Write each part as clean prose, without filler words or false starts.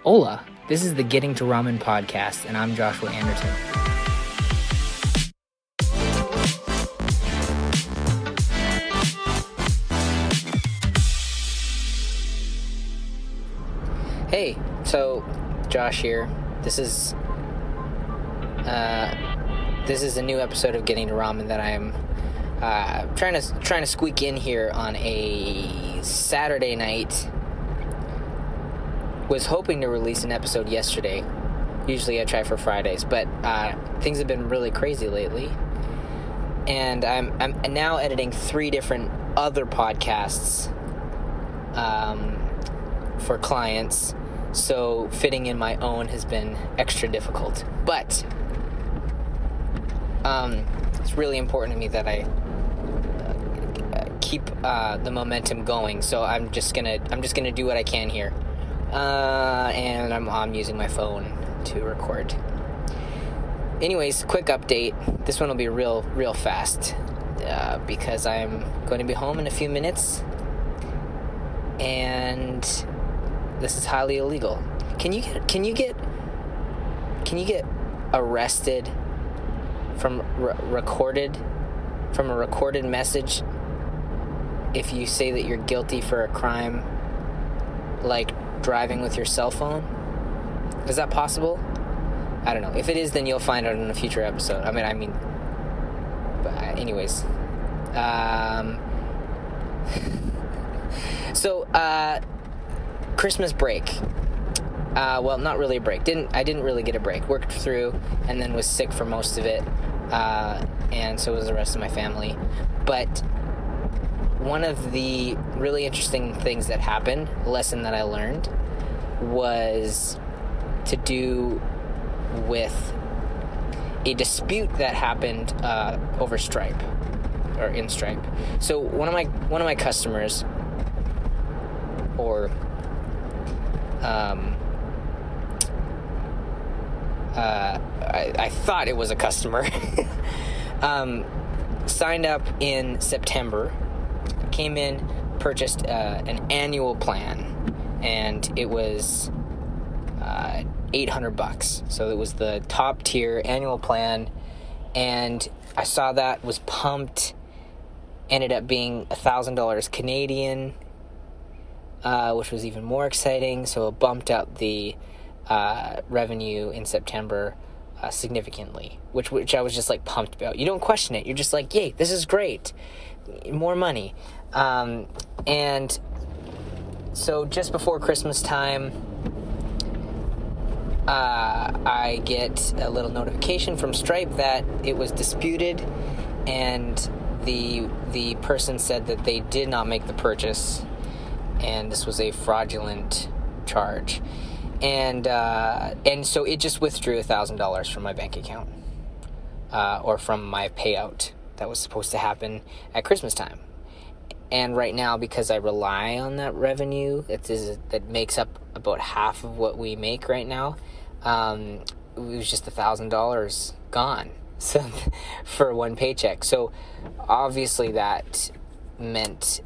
Hola, this is the Getting to Ramen podcast, and I'm Joshua Anderson. Hey, so Josh here. This is a new episode of Getting to Ramen that I'm trying to squeak in here on a Saturday night. Was hoping to release an episode yesterday. Usually I try for Fridays, but things have been really crazy lately. And I'm now editing 3 different other podcasts for clients, so fitting in my own has been extra difficult. But it's really important to me that I keep the momentum going. So I'm just gonna do what I can here. And I'm using my phone to record. Anyways, quick update. This one will be real fast because I'm going to be home in a few minutes, and this is highly illegal. Can you get arrested from a recorded message if you say that you're guilty for a crime like driving with your cell phone? Is that possible? I don't know. If it is, then you'll find out in a future episode. I mean, but anyways. So, Christmas break. Well, not really a break. I didn't really get a break. Worked through and then was sick for most of it. And so was the rest of my family. But one of the really interesting things that happened, a lesson that I learned, was to do with a dispute that happened over Stripe, or in Stripe. So one of my customers, or I thought it was a customer, signed up in September. Came in, purchased an annual plan, and it was $800. So it was the top tier annual plan, and I saw that, was pumped. Ended up being $1,000 Canadian, which was even more exciting. So it bumped up the revenue in September significantly, which I was just like pumped about. You don't question it. You're just like, yay, this is great. More money. And so just before Christmas time, I get a little notification from Stripe that it was disputed, and the person said that they did not make the purchase, and this was a fraudulent charge, and so it just withdrew $1,000 from my bank account, or from my payout that was supposed to happen at Christmas time. And right now, because I rely on that revenue, that makes up about half of what we make right now, it was just $1,000 gone, so for one paycheck. So obviously that meant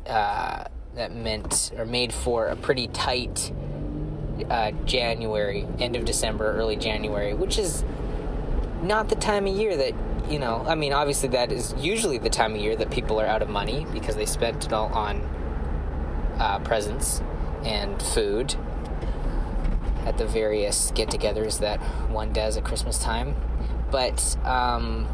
or made for a pretty tight January, end of December, early January, which is not the time of year that, obviously that is usually the time of year that people are out of money because they spent it all on presents and food at the various get-togethers that one does at Christmas time. But, and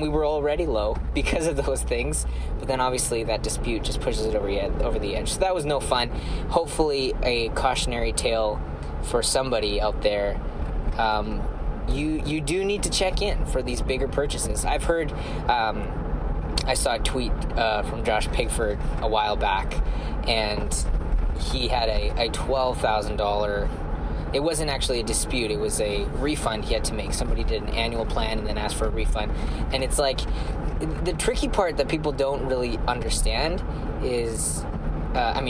we were already low because of those things, but then obviously that dispute just pushes it over the edge. So that was no fun. Hopefully a cautionary tale for somebody out there. You do need to check in for these bigger purchases. I've heard, I saw a tweet from Josh Pigford a while back, and he had a $12,000, it wasn't actually a dispute, it was a refund he had to make. Somebody did an annual plan and then asked for a refund. And it's like, the tricky part that people don't really understand is,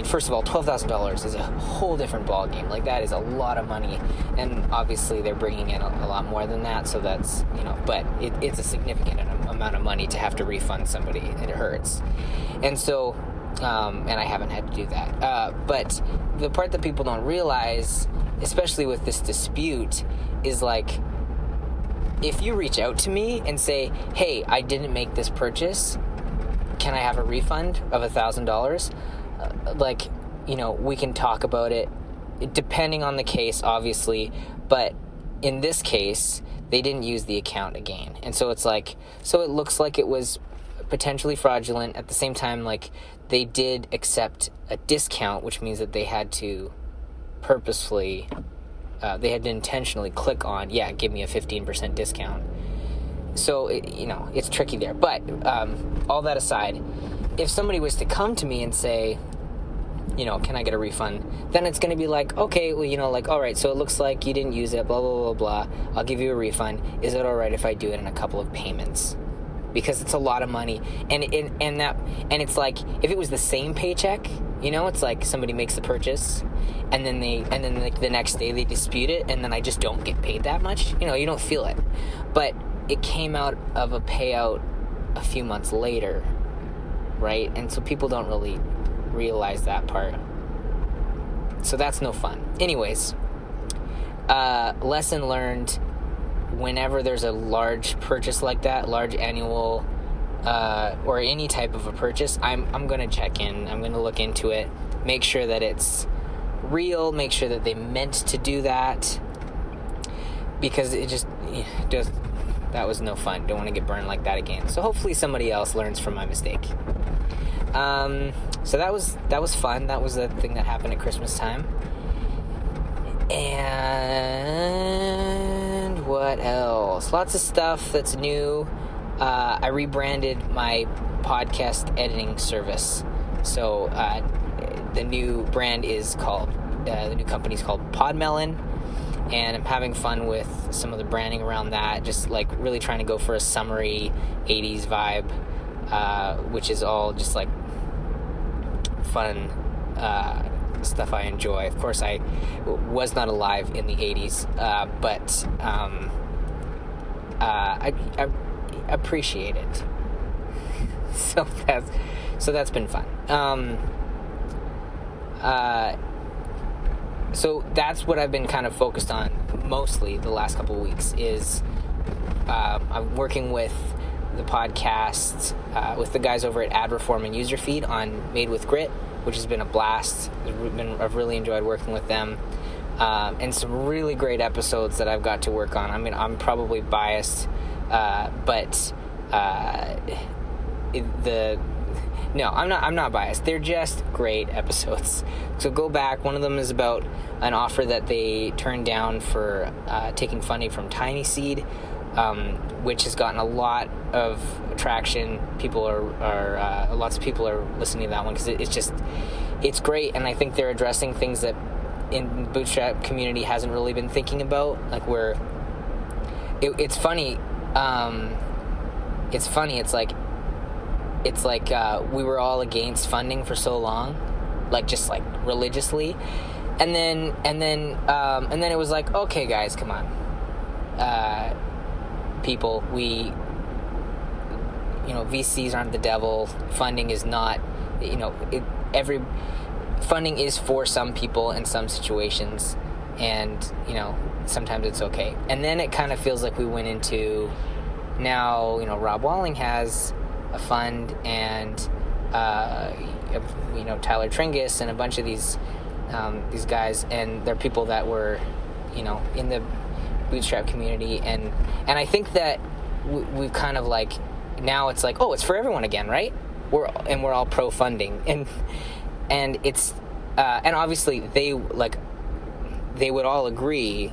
first of all, $12,000 is a whole different ballgame. Like, that is a lot of money, and obviously they're bringing in a lot more than that, so that's, but it's a significant amount of money to have to refund somebody, and it hurts. And so, and I haven't had to do that. But the part that people don't realize especially with this dispute, is like, if you reach out to me and say, hey, I didn't make this purchase, can I have a refund of $1,000? Like, you know, we can talk about it, depending on the case, obviously, but in this case, they didn't use the account again. And so it's like, so it looks like it was potentially fraudulent. At the same time, like, they did accept a discount, which means that they had to purposefully, they had to intentionally click on, give me a 15% discount. So, it's tricky there. But all that aside, if somebody was to come to me and say, can I get a refund? Then it's going to be like, okay, well, all right, so it looks like you didn't use it, blah, blah, blah, blah. I'll give you a refund. Is it all right if I do it in a couple of payments? Because it's a lot of money. And it's like, if it was the same paycheck, it's like somebody makes the purchase and then like the next day they dispute it, and then I just don't get paid that much. You don't feel it. But it came out of a payout a few months later, right? And so people don't really realize that part. So that's no fun. Anyways, lesson learned: whenever there's a large purchase like that, large annual or any type of a purchase, I'm going to check in. I'm going to look into it, make sure that it's real, make sure that they meant to do that, because that was no fun. Don't want to get burned like that again. So hopefully somebody else learns from my mistake. So that was fun. That was the thing that happened at Christmas time. And what else? Lots of stuff that's new. I rebranded my podcast editing service. So the new brand is called, the new company is called Podmelon. And I'm having fun with some of the branding around that, just like really trying to go for a summery 80s vibe, which is all just like fun stuff I enjoy. Of course, I was not alive in the 80s, but I appreciate it. So that's been fun. So that's what I've been kind of focused on mostly the last couple of weeks is I'm working with the podcast with the guys over at Ad Reform and User Feed on Made with Grit, which has been a blast. I've really enjoyed working with them, and some really great episodes that I've got to work on. I mean, I'm probably biased, but no, I'm not biased. They're just great episodes. So go back. One of them is about an offer that they turned down for taking funding from Tiny Seed, which has gotten a lot of traction. Lots of people are listening to that one because it's great, and I think they're addressing things that in the bootstrap community hasn't really been thinking about. Like it's funny. It's like we were all against funding for so long, like just like religiously, and then it was like, okay, guys, come on, people, VCs aren't the devil. Funding is not, every funding is for some people in some situations, and sometimes it's okay. And then it kind of feels like we went into now, Rob Walling has a fund, and Tyler Tringus and a bunch of these guys, and they're people that were in the bootstrap community, and I think that we've kind of like, now it's like, oh, it's for everyone again, right? We're all pro funding, and it's and obviously they would all agree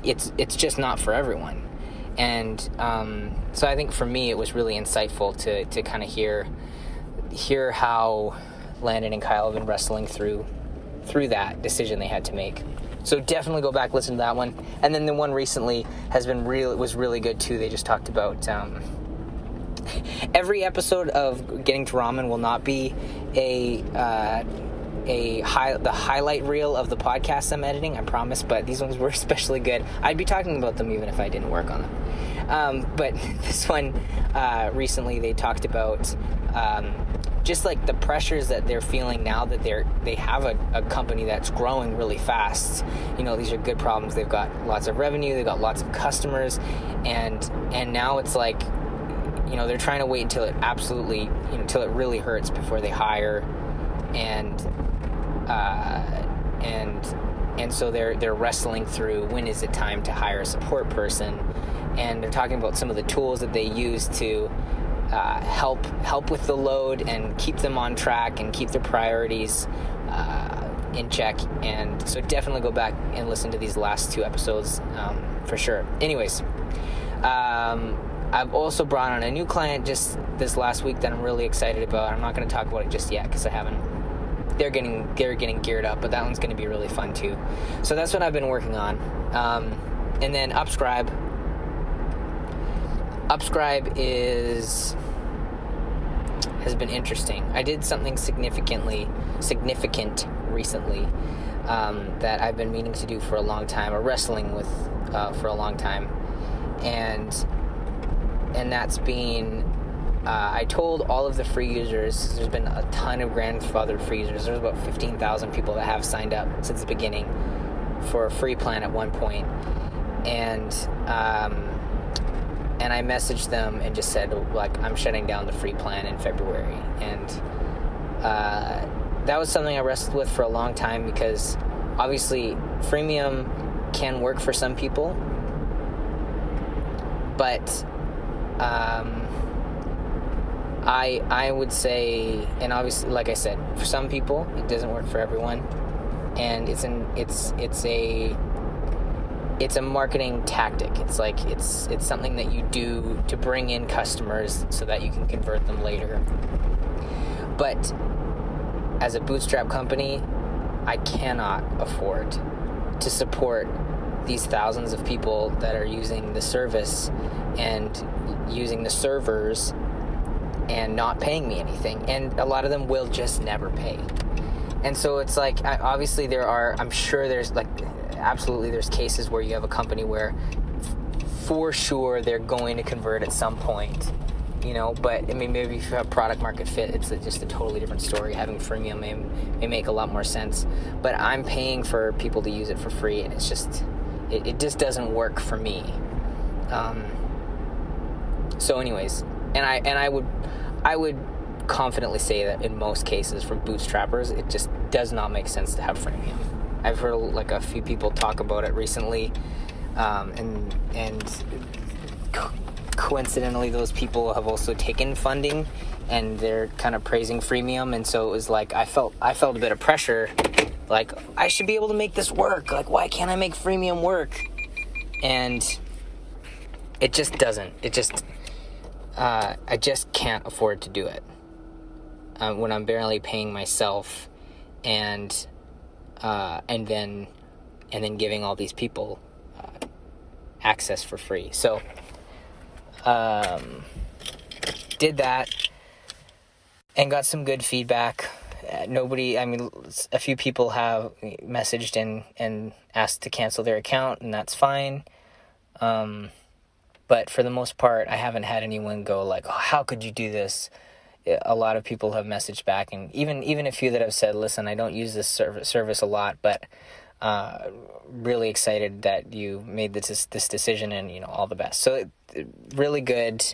it's just not for everyone. And so I think for me it was really insightful to kind of hear how Landon and Kyle have been wrestling through that decision they had to make. So definitely go back, listen to that one. And then the one recently was really good too. They just talked about every episode of Getting to Ramen will not be the highlight reel of the podcast I'm editing, I promise, but these ones were especially good. I'd be talking about them even if I didn't work on them. But this one, recently they talked about just like the pressures that they're feeling now that they have a company that's growing really fast. These are good problems. They've got lots of revenue, they've got lots of customers, and now it's like, they're trying to wait until it absolutely, until it really hurts before they hire, and so they're wrestling through when is it time to hire a support person, and they're talking about some of the tools that they use to help with the load and keep them on track and keep their priorities in check. And so definitely go back and listen to these last 2 episodes for sure. Anyways, I've also brought on a new client just this last week that I'm really excited about. I'm not going to talk about it just yet because I haven't. They're getting geared up, but that one's going to be really fun too. So that's what I've been working on. And then Upscribe. Upscribe has been interesting. I did something significant recently that I've been meaning to do for a long time, or wrestling with for a long time, and that's been I told all of the free users. There's been a ton of grandfathered free users. There's about 15,000 people that have signed up since the beginning for a free plan at one point, and I messaged them and just said, like, I'm shutting down the free plan in February. And that was something I wrestled with for a long time, because obviously freemium can work for some people, but I would say, and obviously, like I said, for some people it doesn't work for everyone, and it's a marketing tactic. It's like it's something that you do to bring in customers so that you can convert them later. But as a bootstrap company, I cannot afford to support these thousands of people that are using the service and using the servers and not paying me anything. And a lot of them will just never pay. And so it's like, obviously I'm sure there's like, absolutely there's cases where you have a company where for sure they're going to convert at some point, but I mean, maybe if you have product market fit, it's just a totally different story. Having freemium may make a lot more sense, but I'm paying for people to use it for free, and it's just, it just doesn't work for me. So anyways, and I would confidently say that in most cases for bootstrappers, it just does not make sense to have freemium. I've heard like a few people talk about it recently, and coincidentally, those people have also taken funding, and they're kind of praising freemium. And so it was like I felt a bit of pressure, like I should be able to make this work. Like, why can't I make freemium work? And it just doesn't. I just can't afford to do it when I'm barely paying myself, and then giving all these people access for free. So did that and got some good feedback. A few people have messaged and asked to cancel their account, and that's fine. But for the most part, I haven't had anyone go like, oh, how could you do this? A lot of people have messaged back, and even a few that have said, listen, I don't use this service a lot, but really excited that you made this decision, and all the best. So really good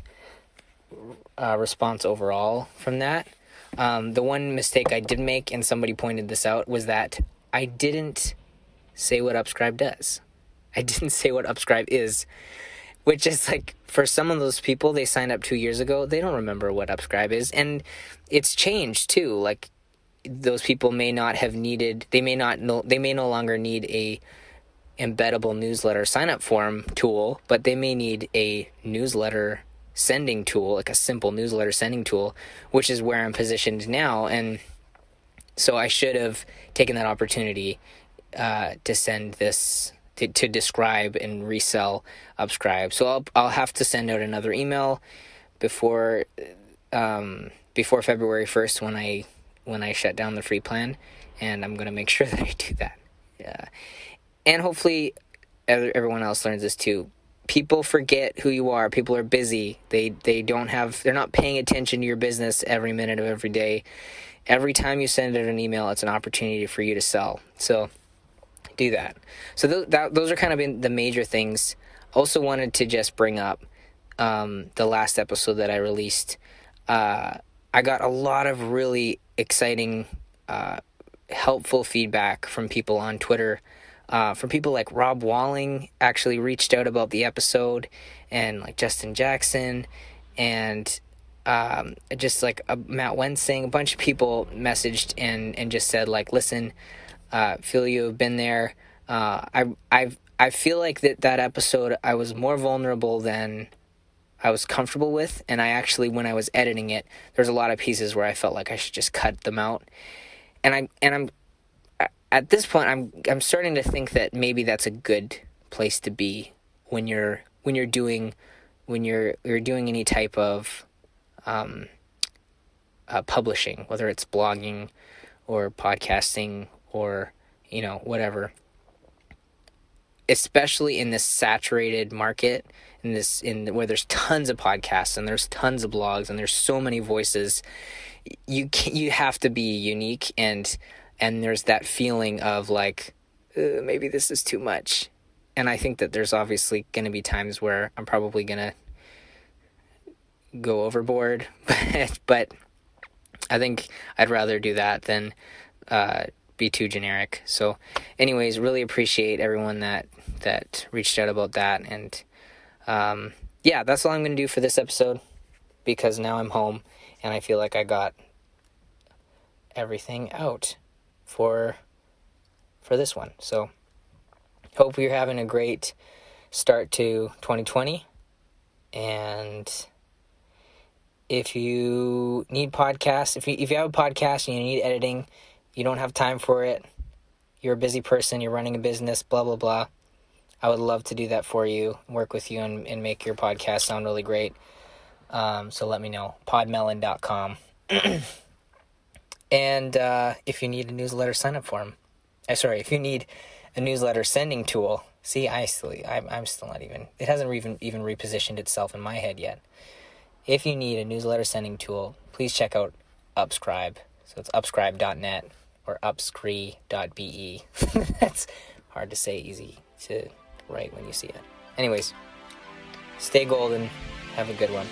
response overall from that. The one mistake I did make, and somebody pointed this out, was that I didn't say what Upscribe does. I didn't say what Upscribe is, which is like, for some of those people, they signed up 2 years ago, they don't remember what Upscribe is. And it's changed too. Like, those people may no longer need a embeddable newsletter sign-up form tool, but they may need a newsletter sending tool, like a simple newsletter sending tool, which is where I'm positioned now. And so I should have taken that opportunity to send this, to describe and resell Upscribe. So I'll have to send out another email before February 1st when I shut down the free plan, and I'm going to make sure that I do that. And hopefully everyone else learns this too. people forget who you are. People are busy. They're not paying attention to your business every minute of every day. Every time you send out an email, it's an opportunity for you to sell. So do that. So those are kind of been the major things. Also wanted to just bring up the last episode that I released. I got a lot of really exciting, helpful feedback from people on Twitter. From people like Rob Walling actually reached out about the episode, and like Justin Jackson, and just like Matt Wensing, a bunch of people messaged and just said like, listen, feel you have been there. I feel like that episode I was more vulnerable than I was comfortable with, and I actually, when I was editing it, there's a lot of pieces where I felt like I should just cut them out, and I'm at this point I'm starting to think that maybe that's a good place to be when you're doing any type of publishing, whether it's blogging or podcasting or whatever, especially in this saturated market, where there's tons of podcasts and there's tons of blogs and there's so many voices. You have to be unique, and there's that feeling of like, maybe this is too much. And I think that there's obviously going to be times where I'm probably going to go overboard, but I think I'd rather do that than be too generic. So anyways, really appreciate everyone that reached out about that. And yeah, that's all I'm going to do for this episode, because now I'm home and I feel like I got everything out for this one. So hope you're having a great start to 2020. And if you need podcasts, if you have a podcast and you need editing, you don't have time for it, you're a busy person, you're running a business, blah, blah, blah, I would love to do that for you, work with you, and make your podcast sound really great. So let me know. Podmelon.com. And if you need a newsletter sign-up form, if you need a newsletter sending tool, see, I'm still not even, it hasn't even repositioned itself in my head yet. If you need a newsletter sending tool, please check out Upscribe. So it's upscribe.net or upscree.be. That's hard to say, easy to write when you see it. Anyways, stay golden. Have a good one.